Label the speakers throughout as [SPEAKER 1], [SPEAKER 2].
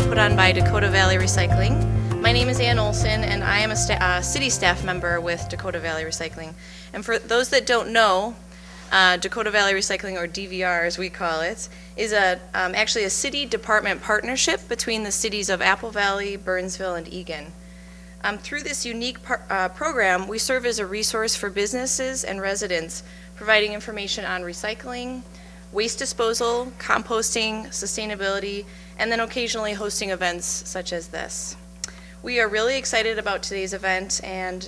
[SPEAKER 1] put on by Dakota Valley Recycling. My name is Ann Olson, and I am a city staff member with Dakota Valley Recycling. And for those that don't know, Dakota Valley Recycling, or DVR as we call it, is actually a city department partnership between the cities of Apple Valley, Burnsville, and Eagan. Through this unique program, we serve as a resource for businesses and residents, providing information on recycling, waste disposal, composting, sustainability, and then occasionally hosting events such as this. We are really excited about today's event, and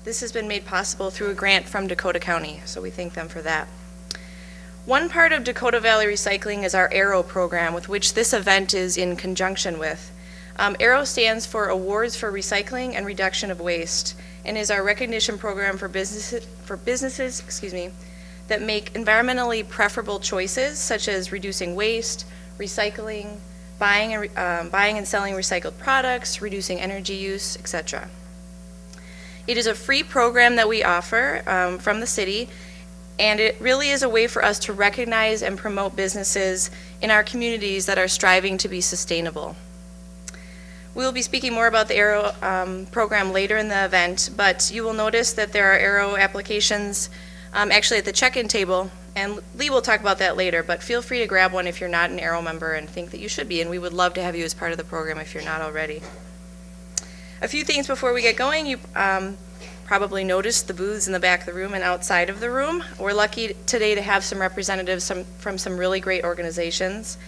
[SPEAKER 1] this has been made possible through a grant from Dakota County, so we thank them for that. One part of Dakota Valley Recycling is our ARROW program, with which this event is in conjunction with. ARROW stands for Awards for Recycling and Reduction of Waste, and is our recognition program for businesses that make environmentally preferable choices, such as reducing waste, recycling, buying and selling recycled products, reducing energy use, etc. It is a free program that we offer from the city, and it really is a way for us to recognize and promote businesses in our communities that are striving to be sustainable. We will be speaking more about the ARROW program later in the event, but you will notice that there are ARROW applications actually at the check-in table, and Lee will talk about that later, but feel free to grab one if you're not an ARROW member and think that you should be, and we would love to have you as part of the program if you're not already. A few things before we get going. You probably noticed the booths in the back of the room and outside of the room. We're lucky today to have some representatives from some really great organizations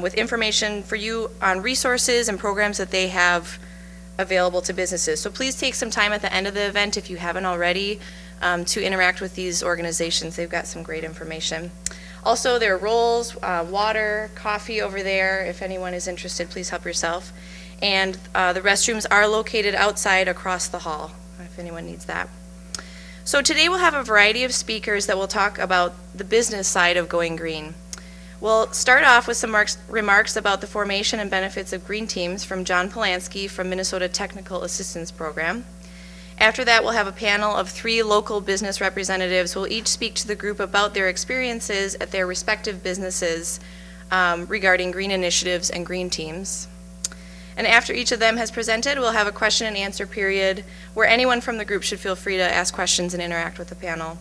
[SPEAKER 1] with information for you on resources and programs that they have available to businesses. So please take some time at the end of the event, if you haven't already, to interact with these organizations. They've got some great information. Also, there are rolls, water, coffee over there. If anyone is interested, please help yourself. And the restrooms are located outside across the hall, if anyone needs that. So today we'll have a variety of speakers that will talk about the business side of going green. We'll start off with some remarks about the formation and benefits of green teams from John Polanski from Minnesota Technical Assistance Program. After that, we'll have a panel of 3 local business representatives who will each speak to the group about their experiences at their respective businesses regarding green initiatives and green teams. And after each of them has presented, we'll have a question and answer period where anyone from the group should feel free to ask questions and interact with the panel.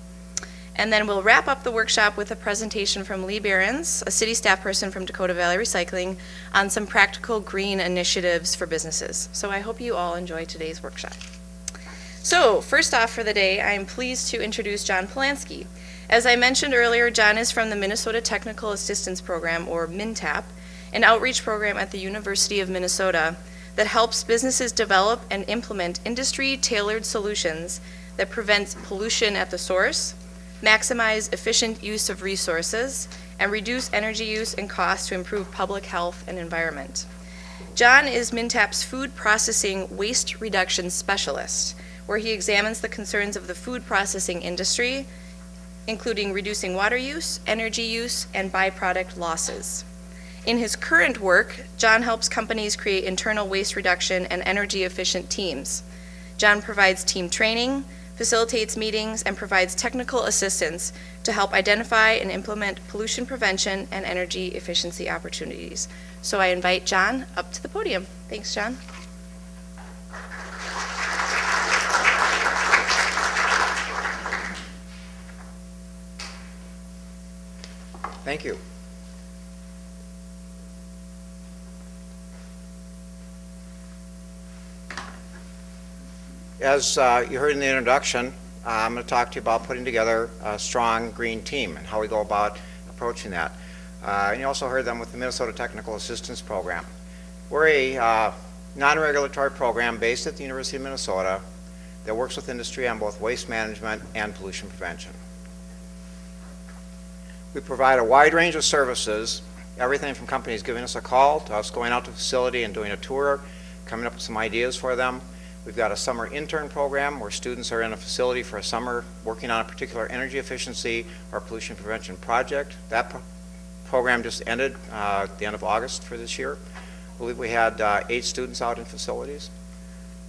[SPEAKER 1] And then we'll wrap up the workshop with a presentation from Lee Behrens, a city staff person from Dakota Valley Recycling, on some practical green initiatives for businesses. So I hope you all enjoy today's workshop. So first off for the day, I am pleased to introduce John Polanski. As I mentioned earlier, John is from the Minnesota Technical Assistance Program, or MINTAP, an outreach program at the University of Minnesota that helps businesses develop and implement industry-tailored solutions that prevent pollution at the source, maximize efficient use of resources, and reduce energy use and cost to improve public health and environment. John is MINTAP's food processing waste reduction specialist, where he examines the concerns of the food processing industry, including reducing water use, energy use, and byproduct losses. In his current work, John helps companies create internal waste reduction and energy efficient teams. John provides team training, facilitates meetings, and provides technical assistance to help identify and implement pollution prevention and energy efficiency opportunities. So I invite John up to the podium. Thanks, John.
[SPEAKER 2] Thank you. As you heard in the introduction, I'm going to talk to you about putting together a strong green team and how we go about approaching that. And you also heard them with the Minnesota Technical Assistance Program. We're a non-regulatory program based at the University of Minnesota that works with industry on both waste management and pollution prevention. We provide a wide range of services, everything from companies giving us a call to us going out to the facility and doing a tour, coming up with some ideas for them. We've got a summer intern program where students are in a facility for a summer working on a particular energy efficiency or pollution prevention project. That program just ended at the end of August for this year. I believe we had 8 students out in facilities.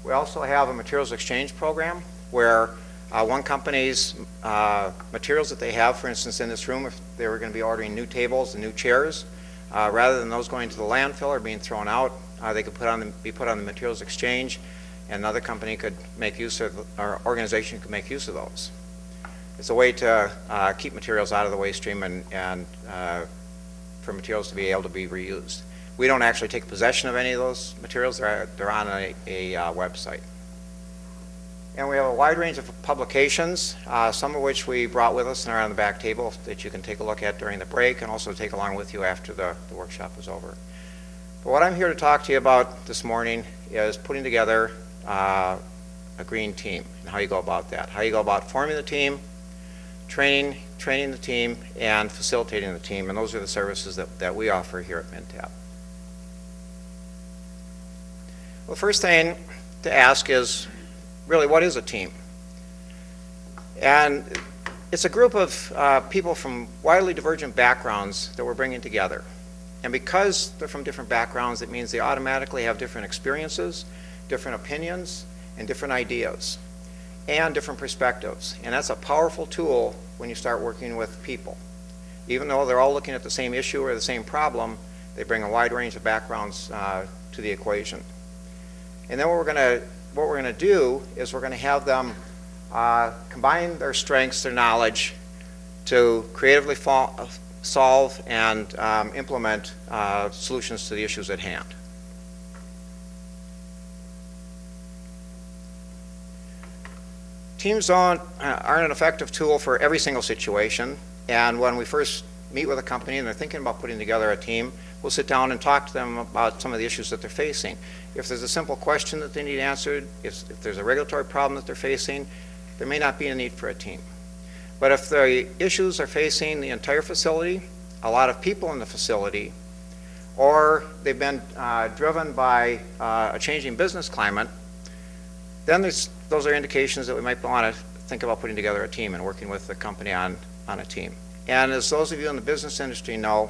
[SPEAKER 2] We also have a materials exchange program where one company's materials that they have, for instance in this room, if they were going to be ordering new tables and new chairs, rather than those going to the landfill or being thrown out, they could be put on the materials exchange, and another company could make use of, or organization could make use of those. It's a way to keep materials out of the waste stream and for materials to be able to be reused. We don't actually take possession of any of those materials. They're on a website. And we have a wide range of publications, some of which we brought with us and are on the back table that you can take a look at during the break and also take along with you after the workshop is over. But what I'm here to talk to you about this morning is putting together a green team and how you go about that. How you go about forming the team, training the team, and facilitating the team. And those are the services that we offer here at MnTap. Well, the first thing to ask is, really, what is a team? And it's a group of people from widely divergent backgrounds that we're bringing together. And because they're from different backgrounds, it means they automatically have different experiences, different opinions, and different ideas, and different perspectives. And that's a powerful tool when you start working with people. Even though they're all looking at the same issue or the same problem, they bring a wide range of backgrounds to the equation. And then what we're going to do is we're going to have them combine their strengths, their knowledge, to creatively solve and implement solutions to the issues at hand. Teams aren't an effective tool for every single situation, and when we first meet with a company and they're thinking about putting together a team, we'll sit down and talk to them about some of the issues that they're facing. If there's a simple question that they need answered, if there's a regulatory problem that they're facing, there may not be a need for a team. But if the issues are facing the entire facility, a lot of people in the facility, or they've been driven by a changing business climate, then those are indications that we might want to think about putting together a team and working with the company on a team. And as those of you in the business industry know,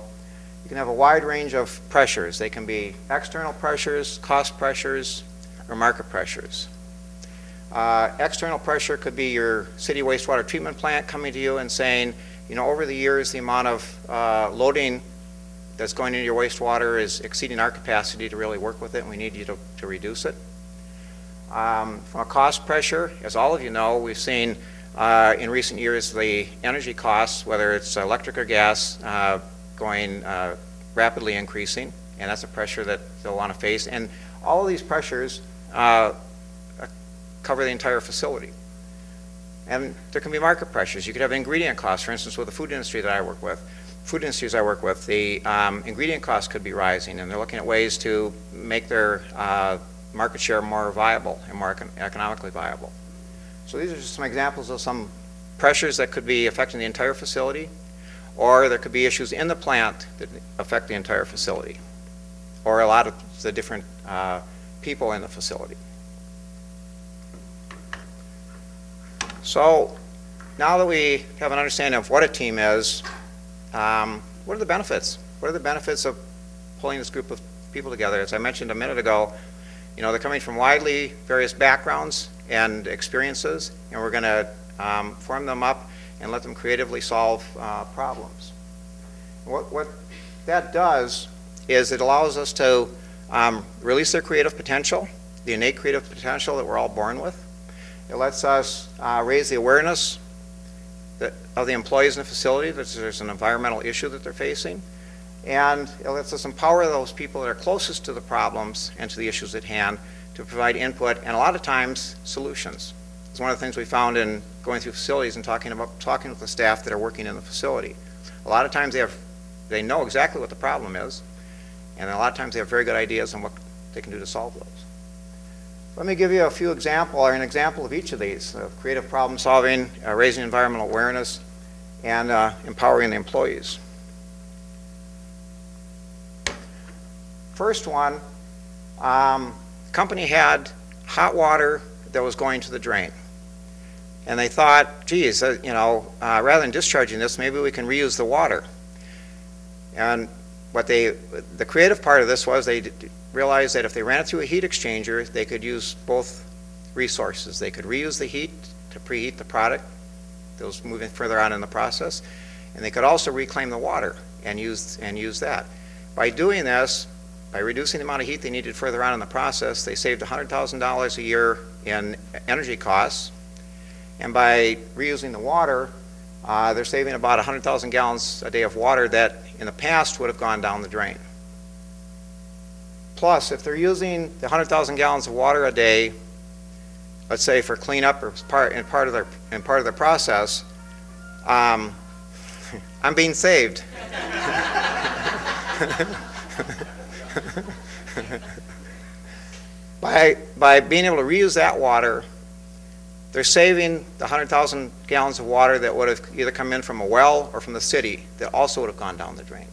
[SPEAKER 2] you can have a wide range of pressures. They can be external pressures, cost pressures, or market pressures. External pressure could be your city wastewater treatment plant coming to you and saying, you know, over the years the amount of loading that's going into your wastewater is exceeding our capacity to really work with it, and we need you to reduce it. From a cost pressure, as all of you know, we've seen in recent years the energy costs, whether it's electric or gas, going rapidly increasing, and that's a pressure that they'll want to face. And all of these pressures cover the entire facility. And there can be market pressures. You could have ingredient costs, for instance, with the food industry that I work with. Food industries I work with, the ingredient costs could be rising, and they're looking at ways to make their market share more viable and more economically viable. So these are just some examples of some pressures that could be affecting the entire facility, or there could be issues in the plant that affect the entire facility, or a lot of the different people in the facility. So now that we have an understanding of what a team is, what are the benefits? What are the benefits of pulling this group of people together? As I mentioned a minute ago, you know, they're coming from widely various backgrounds and experiences, and we're going to form them up and let them creatively solve problems. What that does is it allows us to release their creative potential, the innate creative potential that we're all born with. It lets us raise the awareness of the employees in the facility that there's an environmental issue that they're facing. And it lets us empower those people that are closest to the problems and to the issues at hand to provide input and a lot of times solutions. It's one of the things we found in going through facilities and talking with the staff that are working in the facility. A lot of times they know exactly what the problem is, and a lot of times they have very good ideas on what they can do to solve those. Let me give you a few examples, or an example of each of these: creative problem solving, raising environmental awareness, and empowering the employees. First one, company had hot water that was going to the drain. And they thought, geez, you know, rather than discharging this, maybe we can reuse the water. And the creative part of this was they realized that if they ran it through a heat exchanger, they could use both resources. They could reuse the heat to preheat the product that was moving further on in the process, and they could also reclaim the water and use that. By doing this, by reducing the amount of heat they needed further on in the process, they saved $100,000 a year in energy costs. And by reusing the water, they're saving about 100,000 gallons a day of water that in the past would have gone down the drain. Plus, if they're using the 100,000 gallons of water a day, let's say for cleanup or part of their process, I'm being saved. By being able to reuse that water, they're saving the 100,000 gallons of water that would have either come in from a well or from the city that also would have gone down the drain.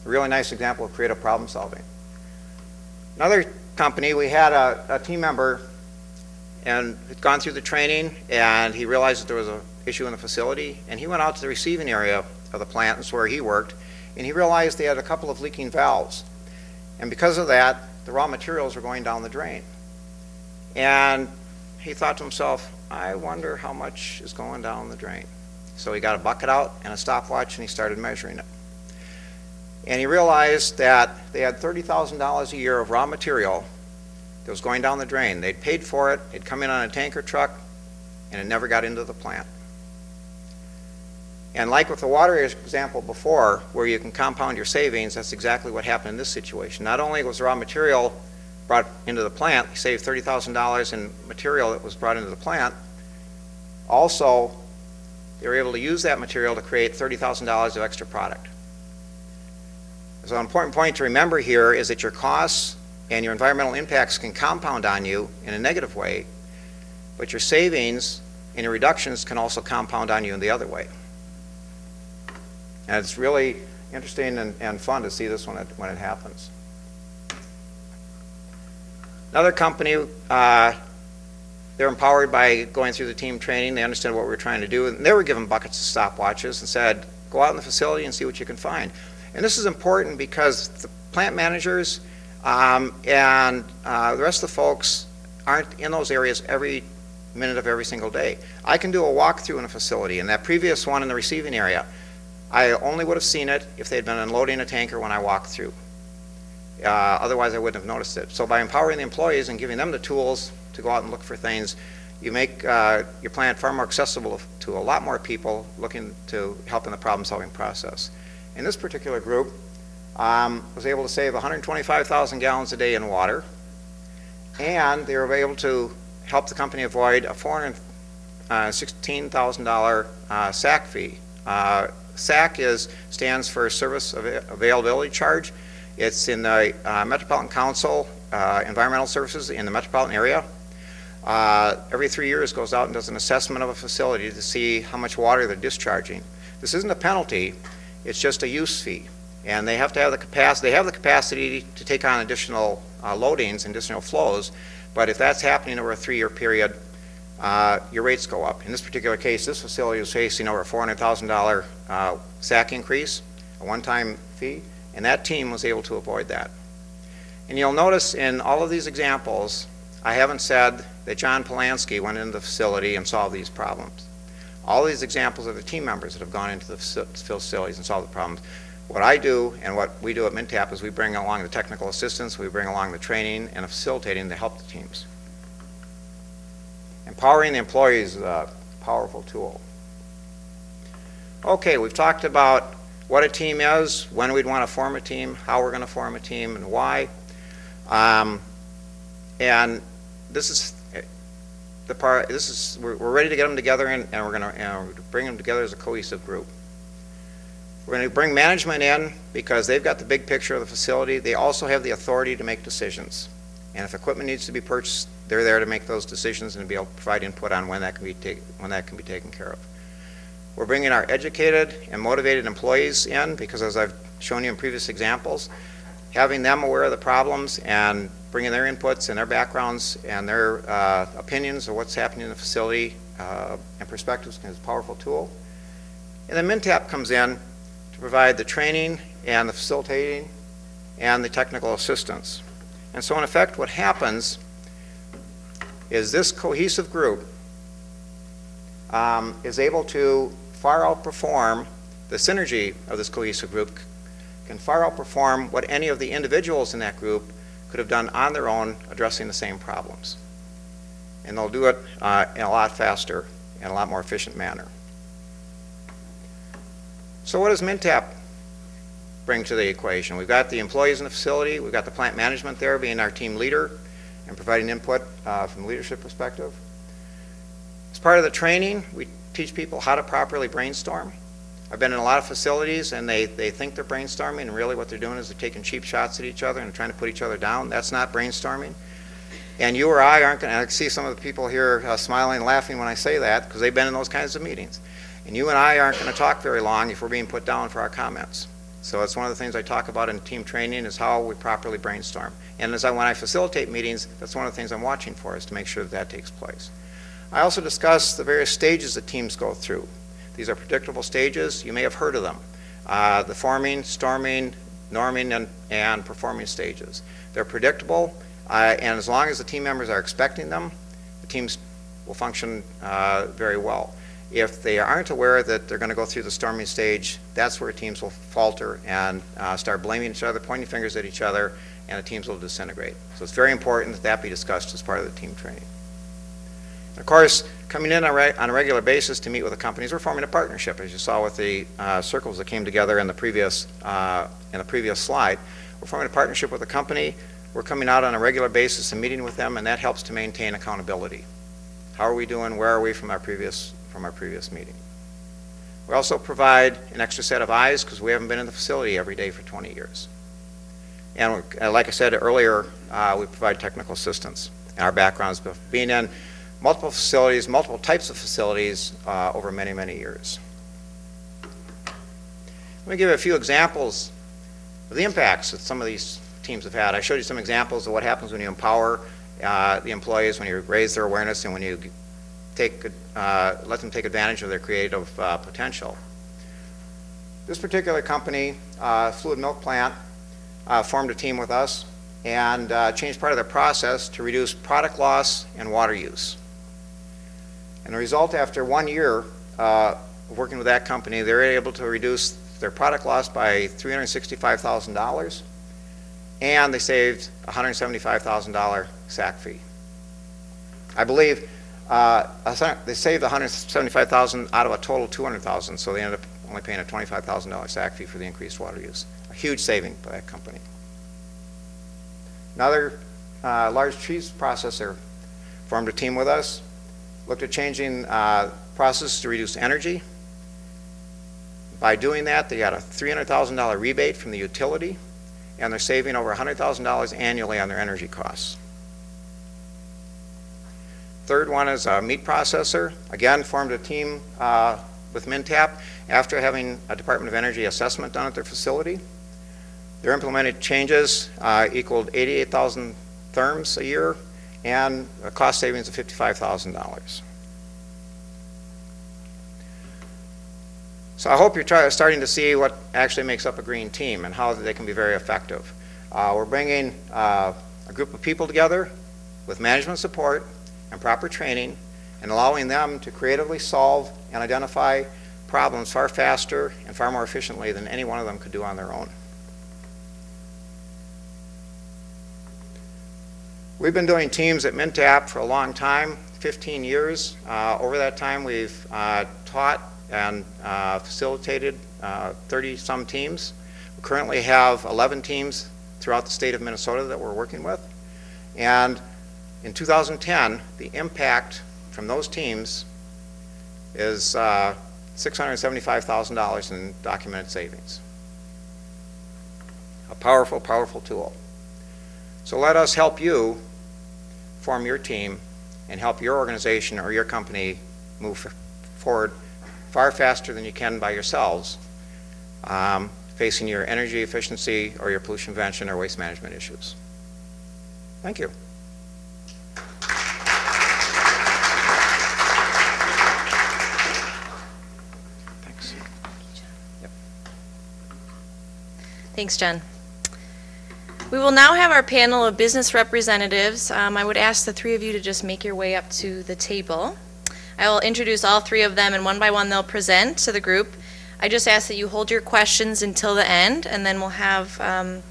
[SPEAKER 2] A really nice example of creative problem solving. Another company, we had a team member and had gone through the training, and he realized that there was an issue in the facility, and he went out to the receiving area of the plant, that's where he worked, and he realized they had a couple of leaking valves. And because of that, the raw materials were going down the drain. And he thought to himself, I wonder how much is going down the drain. So he got a bucket out and a stopwatch and he started measuring it. And he realized that they had $30,000 a year of raw material that was going down the drain. They'd paid for it, it'd come in on a tanker truck, and it never got into the plant. And like with the water example before, where you can compound your savings, that's exactly what happened in this situation. Not only was the raw material brought into the plant, he saved $30,000 in material that was brought into the plant, also they were able to use that material to create $30,000 of extra product. So an important point to remember here is that your costs and your environmental impacts can compound on you in a negative way, but your savings and your reductions can also compound on you in the other way. And it's really interesting and fun to see this when it happens. Another company, they're empowered by going through the team training. They understood what we were trying to do, and they were given buckets of stopwatches and said, go out in the facility and see what you can find. And this is important because the plant managers and the rest of the folks aren't in those areas every minute of every single day. I can do a walkthrough in a facility, and that previous one in the receiving area, I only would have seen it if they'd been unloading a tanker when I walked through. Otherwise, I wouldn't have noticed it. So by empowering the employees and giving them the tools to go out and look for things, you make your plant far more accessible to a lot more people looking to help in the problem-solving process. In this particular group, was able to save 125,000 gallons a day in water, and they were able to help the company avoid a $416,000 SAC fee. SAC stands for Service Availability Charge. It's in the Metropolitan Council Environmental Services in the metropolitan area. Every 3 years goes out and does an assessment of a facility to see how much water they're discharging. This isn't a penalty, it's just a use fee. And they have to have the capacity, they have the capacity to take on additional loadings and additional flows, but if that's happening over a 3-year period, your rates go up. In this particular case, this facility was facing over a $400,000 SAC increase, a one-time fee, and that team was able to avoid that. And you'll notice in all of these examples, I haven't said that John Polanski went into the facility and solved these problems. All these examples are the team members that have gone into the facilities and solved the problems. What I do and what we do at MnTap is we bring along the technical assistance, we bring along the training and the facilitating to help the teams. Empowering the employees is a powerful tool. Okay, we've talked about what a team is, when we'd want to form a team, how we're going to form a team, and why. And this is the part. We're ready to get them together, and we're going to bring them together as a cohesive group. We're going to bring management in because they've got the big picture of the facility. They also have the authority to make decisions. And if equipment needs to be purchased, they're there to make those decisions and be able to provide input on when that can be taken care of. We're bringing our educated and motivated employees in because, as I've shown you in previous examples, having them aware of the problems and bringing their inputs and their backgrounds and their opinions of what's happening in the facility and perspectives is a powerful tool. And then MnTap comes in to provide the training and the facilitating and the technical assistance. And so in effect what happens is this cohesive group is able to far outperform the synergy of this cohesive group can far outperform what any of the individuals in that group could have done on their own addressing the same problems. And they'll do it in a lot faster and a lot more efficient manner. So what does MnTap bring to the equation? We've got the employees in the facility, we've got the plant management there being our team leader and providing input from a leadership perspective. As part of the training, we teach people how to properly brainstorm. I've been in a lot of facilities and they think they're brainstorming, and really what they're doing is they're taking cheap shots at each other and trying to put each other down. That's not brainstorming. And you or I aren't going to, I see some of the people here smiling and laughing when I say that because they've been in those kinds of meetings. And you and I aren't going to talk very long if we're being put down for our comments. So it's one of the things I talk about in team training is how we properly brainstorm. And when I facilitate meetings, that's one of the things I'm watching for, is to make sure that that takes place. I also discuss the various stages that teams go through. These are predictable stages. You may have heard of them. The forming, storming, norming, and performing stages. They're predictable, and as long as the team members are expecting them, the teams will function very well. If they aren't aware that they're going to go through the storming stage, that's where teams will falter and start blaming each other, pointing fingers at each other, and the teams will disintegrate. So it's very important that that be discussed as part of the team training. And of course, coming in on a regular basis to meet with the companies, we're forming a partnership, as you saw with the circles that came together in the previous slide. We're forming a partnership with the company. We're coming out on a regular basis and meeting with them, and that helps to maintain accountability. How are we doing? Where are we from our previous meeting? We also provide an extra set of eyes because we haven't been in the facility every day for 20 years. And like I said earlier, we provide technical assistance. And our backgrounds being in multiple facilities, multiple types of facilities over many, many years. Let me give you a few examples of the impacts that some of these teams have had. I showed you some examples of what happens when you empower the employees, when you raise their awareness, and when you let them take advantage of their creative potential. This particular company, fluid milk plant, formed a team with us and changed part of their process to reduce product loss and water use. And the result, after 1 year of working with that company, they were able to reduce their product loss by $365,000, and they saved $175,000 SAC fee. I believe they saved $175,000 out of a total $200,000, so they ended up only paying a $25,000 SAC fee for the increased water use. A huge saving by that company. Another large cheese processor formed a team with us, looked at changing processes to reduce energy. By doing that, they got a $300,000 rebate from the utility, and they're saving over $100,000 annually on their energy costs. Third one is a meat processor. Again, formed a team with MnTap after having a Department of Energy assessment done at their facility. Their implemented changes equaled 88,000 therms a year and a cost savings of $55,000. So I hope you're starting to see what actually makes up a green team and how they can be very effective. We're bringing a group of people together with management support and proper training and allowing them to creatively solve and identify problems far faster and far more efficiently than any one of them could do on their own. We've been doing teams at MnTap for a long time, 15 years. Over that time, we've taught and facilitated 30-some teams. We currently have 11 teams throughout the state of Minnesota that we're working with. And in 2010, the impact from those teams is $675,000 in documented savings. A powerful, powerful tool. So let us help you form your team and help your organization or your company move forward far faster than you can by yourselves, facing your energy efficiency or your pollution prevention or waste management issues. Thank you. Thanks. Yep.
[SPEAKER 1] Thanks, Jen. We will now have our panel of business representatives. I would ask the three of you to just make your way up to the table. I will introduce all three of them, and one by one they'll present to the group. I just ask that you hold your questions until the end, and then we'll have an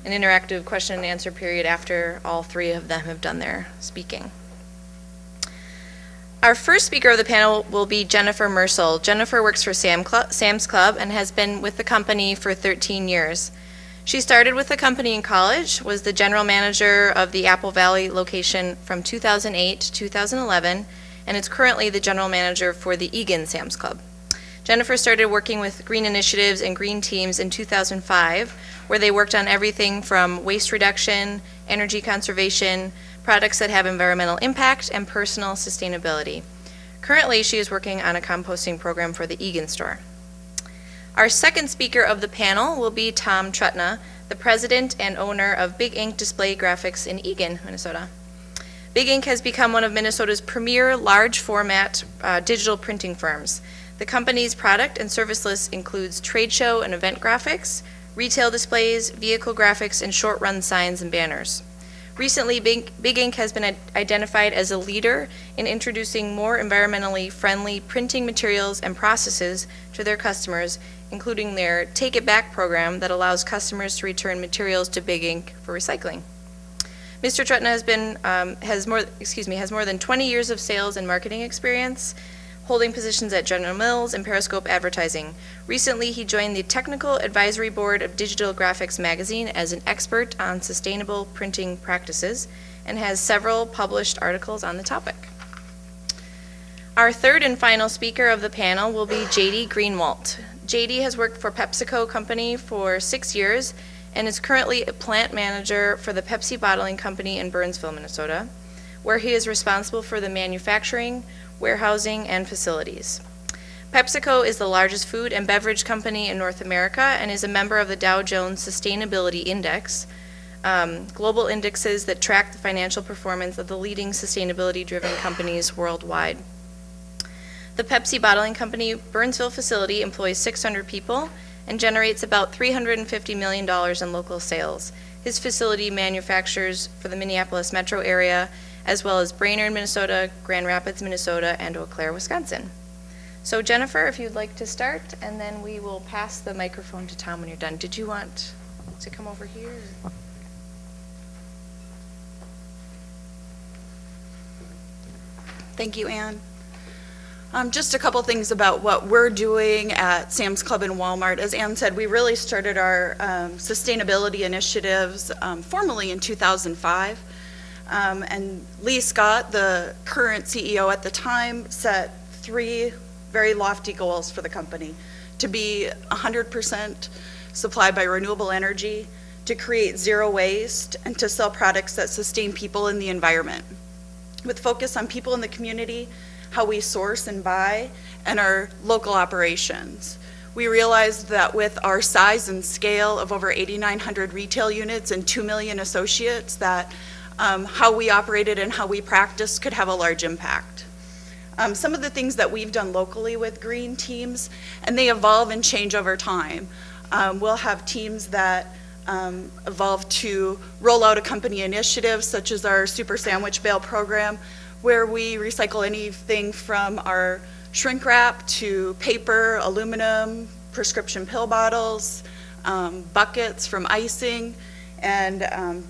[SPEAKER 1] interactive question and answer period after all three of them have done their speaking. Our first speaker of the panel will be Jennifer Mersel. Jennifer works for Sam's Club and has been with the company for 13 years. She started with the company in college, was the general manager of the Apple Valley location from 2008 to 2011, and is currently the general manager for the Egan Sam's Club. Jennifer started working with green initiatives and green teams in 2005, where they worked on everything from waste reduction, energy conservation, products that have environmental impact, and personal sustainability. Currently, she is working on a composting program for the Egan store. Our second speaker of the panel will be Tom Trutna, the president and owner of Big Ink Display Graphics in Egan, Minnesota. Big Ink has become one of Minnesota's premier large format digital printing firms. The company's product and service list includes trade show and event graphics, retail displays, vehicle graphics, and short-run signs and banners. Recently, Big Ink has been identified as a leader in introducing more environmentally friendly printing materials and processes to their customers, including their Take It Back program that allows customers to return materials to Big Ink for recycling. Mr. Trutna has more than 20 years of sales and marketing experience, holding positions at General Mills and Periscope Advertising. Recently, he joined the Technical Advisory Board of Digital Graphics Magazine as an expert on sustainable printing practices and has several published articles on the topic. Our third and final speaker of the panel will be JD Greenwalt. JD has worked for PepsiCo Company for 6 years and is currently a plant manager for the Pepsi Bottling Company in Burnsville, Minnesota, where he is responsible for the manufacturing, warehousing, and facilities. PepsiCo is the largest food and beverage company in North America and is a member of the Dow Jones Sustainability Index, global indexes that track the financial performance of the leading sustainability-driven companies worldwide. The Pepsi Bottling Company Burnsville facility employs 600 people and generates about $350 million in local sales. His facility manufactures for the Minneapolis metro area, as well as Brainerd, Minnesota, Grand Rapids, Minnesota, and Eau Claire, Wisconsin. So Jennifer, if you'd like to start, and then we will pass the microphone to Tom when you're done. Did you want to come over here?
[SPEAKER 3] Thank you, Ann. Just a couple things about what we're doing at Sam's Club and Walmart. As Ann said, we really started our sustainability initiatives formally in 2005. And Lee Scott, the current CEO at the time, set 3 very lofty goals for the company: to be 100% supplied by renewable energy, to create zero waste, and to sell products that sustain people and the environment. With focus on people in the community, how we source and buy, and our local operations. We realized that with our size and scale of over 8,900 retail units and 2 million associates, that how we operated and how we practiced could have a large impact. Some of the things that we've done locally with green teams, and they evolve and change over time. We'll have teams that evolve to roll out a company initiative, such as our Super Sandwich Bale program, where we recycle anything from our shrink wrap to paper, aluminum, prescription pill bottles, buckets from icing, and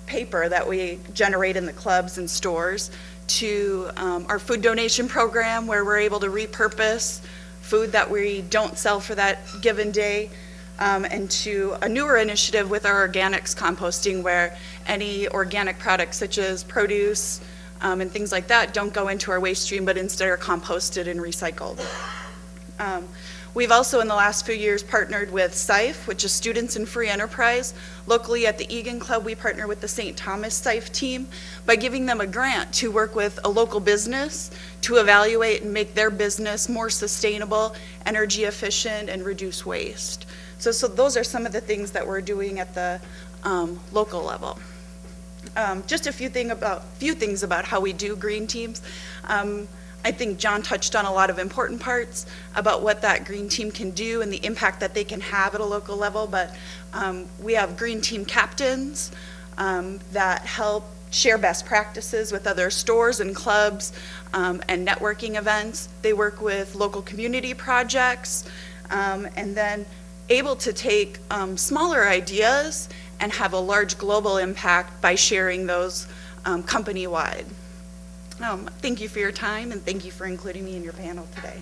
[SPEAKER 3] paper that we generate in the clubs and stores, to our food donation program, where we're able to repurpose food that we don't sell for that given day, and to a newer initiative with our organics composting, where any organic products such as produce and things like that don't go into our waste stream, but instead are composted and recycled. We've also in the last few years partnered with SIFE, which is Students in Free Enterprise. Locally at the Egan Club, we partner with the St. Thomas SIFE team by giving them a grant to work with a local business to evaluate and make their business more sustainable, energy efficient, and reduce waste. So those are some of the things that we're doing at the local level. Just a few things about how we do green teams. I think John touched on a lot of important parts about what that green team can do and the impact that they can have at a local level, but we have green team captains that help share best practices with other stores and clubs and networking events. They work with local community projects and then able to take smaller ideas and have a large global impact by sharing those company-wide. Thank you for your time, and thank you for including me in your panel today.